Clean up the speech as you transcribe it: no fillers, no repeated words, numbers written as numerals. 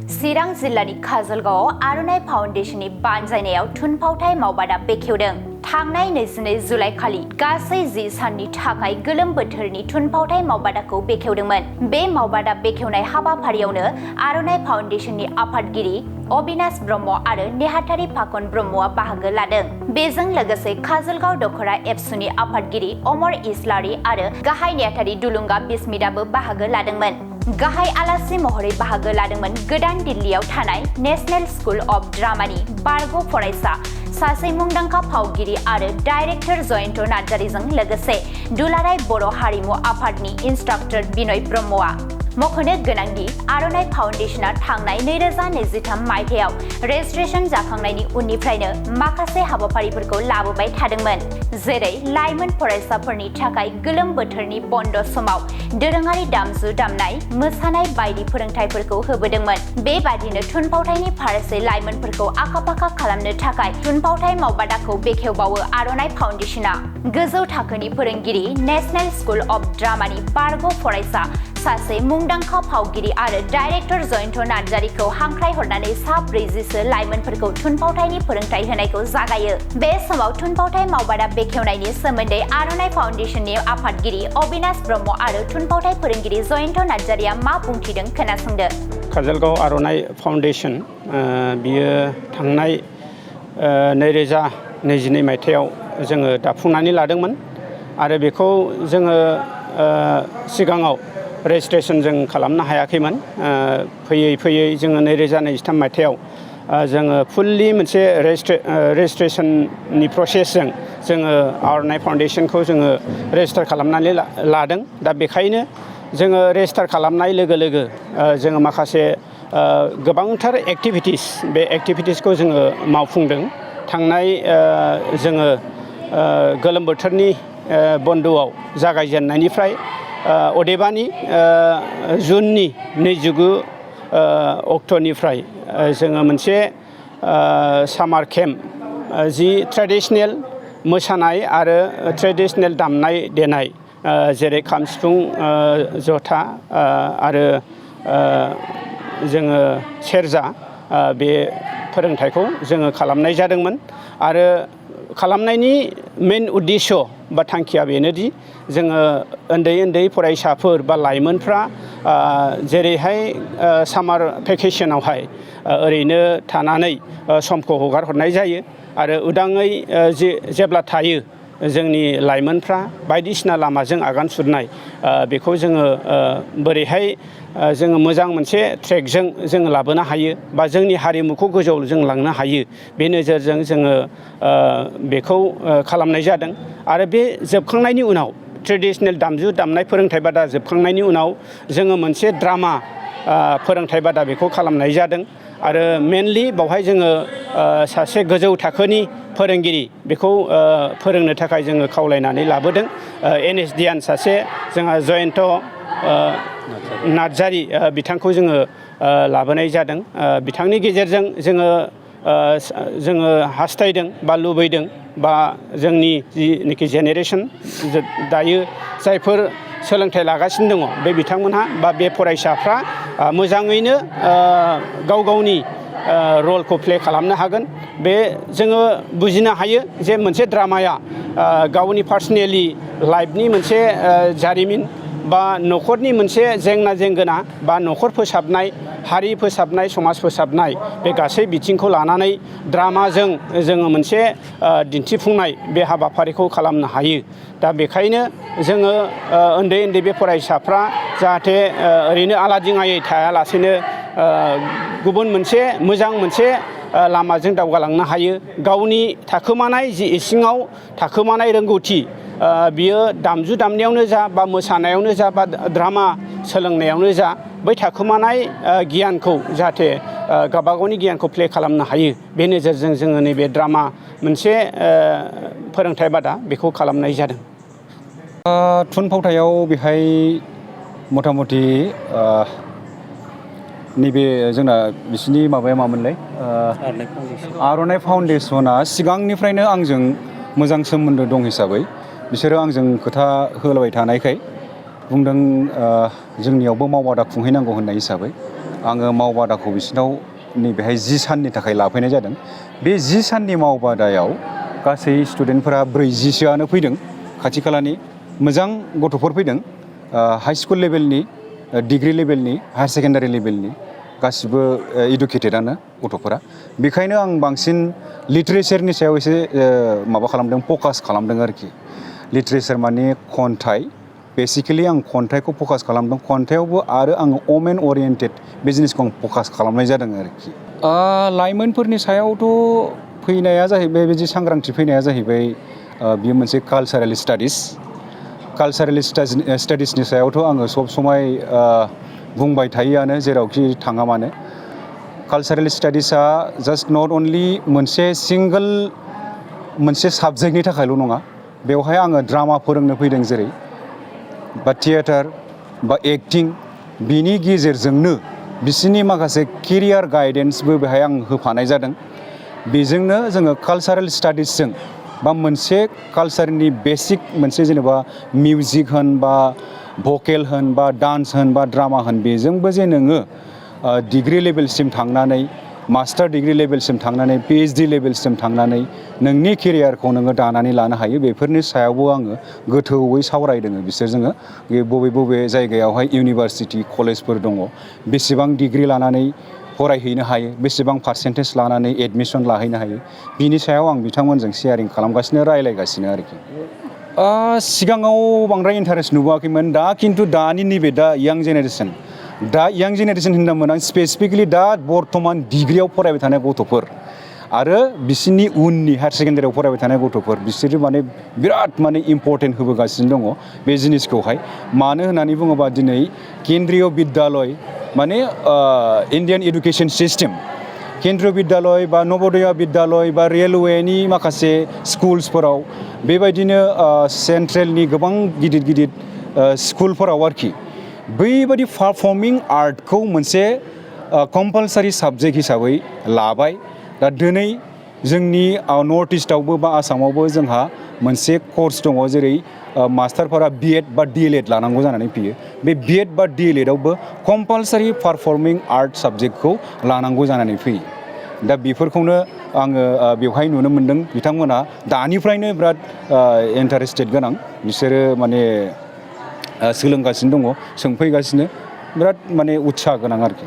चिरां जिल्लानि काजलगावआव आर'नाइ फाउन्डेशननि बानजायनायाव थुनफावथाय मावबादा बेखेवदों। थांनाय 22 जुलाइ खालि गासै 10 साननि थाखाय गोलोम बोथोरनि थुनफावथाय मावबादाखौ बेखेवदोंमोन। बे मावबादा बेखेवनाय हाबाफारियावनो आर'नाइ फाउन्डेशननि आफादगिरि अबिनाश ब्रह्म आरो नेहाथारि फाखन ब्रह्मआ बाहागो लादों। बेजों लोगोसे काजलगाव दखरा एबसुनि आफादगिरि अमर इस्लारि आरो गाहाय नेहाथारि दुलुंगा बिस्मिताबो बाहागो लादोंमोन। गाहाय आलासि महरै बाहागो लादोंमोन गोदान दिल्लीयाव थानाय नेशनेल स्कुल अफ ड्रामानि बारग' फरायसा सासे मुंदांखा फावगिरि आरो डाइरेक्टर जयन्त नार्जारीजों लोगोसे दुलाराय बर' हारिमु आफादनि इन्सट्राक्टर बिनय ब्रह्मआ। मख'नो गोनांदि आर'नाइ फाउन्डेशनआ थांनाय 2023 मायथाइयाव रेजिस्ट्रेशन जाखांनायनि उननिफ्रायनो माखासे हाबाफारिफोरखौ लाबोबाय थादोंमोन, जेरै लाइमोन फरायसाफोरनि थाखाय गोलोम बोथोरनि बन्द समाव दोरोङारि दामजु दामनाय, मोसानाय बायदि फोरोंथायफोरखौ होबोदोंमोन। बेबादिनो थुनफावथायनि फारसे लाइमोनफोरखौ आखा-फाखा खालामनो थाखाय थुनफावथाय मावबादाखौ बेखेवबावो आर'नाइ फाउन्डेशनआ। गोजौ थाखोनि फोरोंगिरि, नेशनेल स्कुल अफ ड्रामानि बारग' फरायसा सासे मुंदांखा फावगिरि आरो डाइरेक्टर जयन्त नार्जारीखौ हांख्राय हरनानै सा 40 लाइमोनफोरखौ थुनफावथायनि फोरोंथाय होनायखौ जागायो। बे समाव थुनफावथाय मावबादा बेखेवनायनि सोमोन्दै आर'नाइ फाउन्डेशननि आफादगिरि अबिनाश ब्रह्म आरो थुनफावथाय फोरोंगिरि जयन्त नार्जारीआ मा बुंथिदों खोनासंदो। काजलगाव आर'नाइ फाउन्डेशन बियो थांनाय 2022 मायथाइयाव जोङो दाफुंनानै लादोंमोन आरो बेखौ जोङो सिगाङाव रेजिस्ट्रेशन जों खालामनो हायाखैमोन। फैयै फैयै जोङो 2023 मायथाइयाव जोङो फुल्लि मोनसे रेजिस्ट्रेशननि प्रसेसजों जोङो आर'नाइ फाउन्डेशनखौ जोङो रेजिस्टार खालामनानै लादों। दा बेखायनो जोङो रेजिस्टार खालामनाय लोगो लोगो जोङो माखासे गोबांथार एक्टिभिटिस बे एक्टिभिटिसखौ जोङो मावफुंदों। थांनाय जोङो गोलोम बोथोरनि बन्द'आव जागायजेननायनिफ्राय अदेबानि जुननि 29 अक्ट'निफ्राय जोङो मोनसे सामार केम्प जि ट्रेडिशनेल मोसानाय आरो ट्रेडिशनेल दामनाय देनाय जेरै खाम, सिफुं, जथा आरो जोङो सेरजा बे फोरोंथायखौ जोङो खालामनाय जादोंमोन आरो खालामनायनि मेन उद्देश्य बा थांखिया बेनोदि जोङो उन्दै फरायसाफोर बा लाइमोनफ्रा जेरैहाय सामार भेकेसनावहाय ओरैनो थानानै समखौ हगार हरनाय जायो आरो उदाङै जेब्ला थायो जोंनि लाइमोनफ्रा बायदिसिना लामाजों आगान सुरनाय बेखौ जोङो बोरैहाय जोङो मोजां मोनसे ट्रेकजों जोङो लाबोनो हायो बा जोंनि हारिमुखौ गोजौआव जों लांनो हायो, बे नोजोरजों जोङो बेखौ खालामनाय जादों। आरो बे जोबखांनायनि उनाव ट्रेडिशनेल दामजु दामनाय फोरोंथाय बादा जोबखांनायनि उनाव जोङो मोनसे ड्रामा फोरोंथाय बादा बेखौ खालामनाय जादों आरो मेनलि बावहाय जोङो सासे गोजौ थाखोनि फोरोंगिरि बेखौ फोरोंनो थाखाय जोङो खावलायनानै लाबोदों। NSDN सासे जोंहा जयन्त नार्जारी बिथांखौ जोङो लाबोनाय जादों। बिथांनि गेजेरजों जोङो हास्थायदों बा लुबैदों बा जोंनि जिनोखि जेनेरेसन दायो जायफोर सोलोंथाइ लागासिनो दङ बे बिथांमोनहा बा बे फरायसाफ्रा मोजाङैनो गाव गावनि रलखौ प्ले खालामनो हागोन। बे जोङो बुजिनो हायो जे मोनसे ड्रामाया गावनि पार्सनेलि लाइफनि मोनसे जारिमिन बा न'खरनि मोनसे जेंना जेंगोना बा न'खर फोसाबनाय, हारि फोसाबनाय, समाज फोसाबनाय बे गासै बिथिंखौ लानानै ड्रामाजों जोङो मोनसे दिन्थिफुंनाय बे हाबाफारिखौ खालामनो हायो। दा बेखायनो जोङो उन्दै बे फरायसाफ्रा जाहाथे ओरैनो आलादिङायै थायालासेनो गुबुन मोनसे मोजां मोनसे लामाजों दावगालांनो हायो। गावनि थाखोमानाय जि इसिङाव थाखोमानाय रोंगौथि बियो दामजु दामनायावनो जा बा मोसानायावनो जा बा ड्रामा सोलोंनायावनो जा बै थाखोमानाय गियानखौ जाहाथे गावबागावनि गियानखौ प्ले खालामनो हायो, बे नोजोरजों जोङो नैबे ड्रामा मोनसे फोरोंथाय बादा बेखौ खालामनाय जादों। थुनफावथायाव बेहाय मथा मथि नैबे जोंना बिसिनि माबाया मामोनलाय आर'नाइ फाउन्डेसना सिगांनिफ्रायनो आंजों मोजां सोमोन्दो दं हिसाबै बिसोरो आंजों खोथा होलायबाय थानायखाय बुंदों जोंनियावबो मावबादा खुंहैनांगौ होननाय हिसाबै आङो मावबादाखौ बिसिनाव नैबेहाय 10 साननि थाखाय लाफैनाय जादों। बे 10 साननि मावबादायाव गासै स्टुडेन्टफोरा 40सोआनो फैदों। खाथि खालानि मोजां गथ'फोर फैदों, हाइ स्कुल लेभेलनि, डिग्री लेभेलनि, हायार सेकेन्डारि लेभेलनि गासिबो इडुकेटेडआनो गथ'फोरा। बेखायनो आं बांसिन लिटारेचारनि सायाव एसे माबा खालामदों, फकास खालामदों आरोखि। लिटारेचार माने खन्थाइ, बेसिकेलि आं खन्थाइखौ फकास खालामदों। खन्थाइयावबो आरो आङो वमेन अरिएन्टेड बे जिनिसखौ आं फकास खालामनाय जादों आरोखि। लाइमोनफोरनि सायावथ' फैनाया जाहैबाय, बिदि सांग्रांथि फैनाया जाहैबाय, बियो मोनसे कालचारेल स्टाडिस। कालचारेल स्टाडिसनि सायावथ' आङो सब समाय बुंबाय थायोआनो जेरावखि थाङा मानो। कालचारेल स्टाडिसआ जास्ट नट अनलि मोनसे सिंगोल मोनसे साबजेक्टनि थाखायल' नङा। बेवहाय आङो ड्रामा फोरोंनो फैदों जेरै, बा थियेटार बा एक्टिं, बिनि गेजेरजोंनो बिसोरनि माखासे केरियार गाइडेन्सबो बेहाय आं होफानाय जादों। बेजोंनो जोङो कालचारेल स्टाडिसजों बा मोनसे कालचारनि बेसिक मोनसे जेनेबा मिउजिक होन बा भकेल होन बा डान्स होन बा ड्रामा होन, बेजोंबो जे नोङो डिग्री लेभेलसिम थांनानै, मास्टार डिग्री लेभेलसिम थांनानै, PhD लेभेलसिम थांनानै नोंनि केरियारखौ नोङो दानानै लानो हायो। बेफोरनि सायावबो आङो गोथौयै सावरायदों बिसोरजों। बबे बबे जायगायावहाय इउनिभारसिटि कलेजफोर दङ, बेसेबां डिग्री लानानै फरायहैनो हायो, बेसेबां पार्सेन्टेज लानानै एडमिसन लाहैनो हायो, बिनि सायाव आं बिथांमोनजों शेयारिं खालामगासिनो, रायलायगासिनो आरोखि। सिगाङाव बांद्राय इन्टारेस्ट नुबोआखैमोन, दा खिन्थु दानि नैबे दा यां जेनेरेसन होनदोंमोन आं स्पेसिफिकेलि दा बर्थमान डिग्रीयाव फरायबाय थानाय गथ'फोर आरो बिसोरनि उननि हायार सेकेन्डारियाव फरायबाय थानाय गथ'फोर, बिसोरो माने बिराद माने इम्परटेन्ट होबोगासिनो दङ बे जिनिसखौहाय। मानो होननानै बुङोबा दिनै केन्द्रीय बिद्यालय माने इण्डियान एडुकेसन सिस्टेम, केन्द्रीय बिद्यालय बा नवोदय बिद्यालय बा रेलवेनि माखासे स्कुल्सफोराव, बेबायदिनो सेन्ट्रेलनि गोबां गिदिर गिदिर स्कुलफोराव आरोखि, बैबायदि पारफर्मिं आर्टखौ मोनसे कम्पालसारि साबजेक्ट हिसाबै लाबाय। दा दिनै जोंनि नर्थ इस्टआवबो बा आसामावबो जोंहा मोनसे कर्स दङ, जेरै मास्टारफोरा BEd बा DLEd लानांगौ जानानै फैयो। बे BEd बा DLEdआवबो कम्पालसारि पारफर्मिं आर्ट साबजेक्टखौ लानांगौ जानानै फैयो। दा बेफोरखौनो आङो बेवहाय नुनो मोनदों। बिथांमोना दानिफ्रायनो बिराद इन्टारेस्टेड गोनां, बिसोरो माने सोलोंगासिनो दङ, सोंफैगासिनो, बिराद माने उत्साह गोनां आरोखि।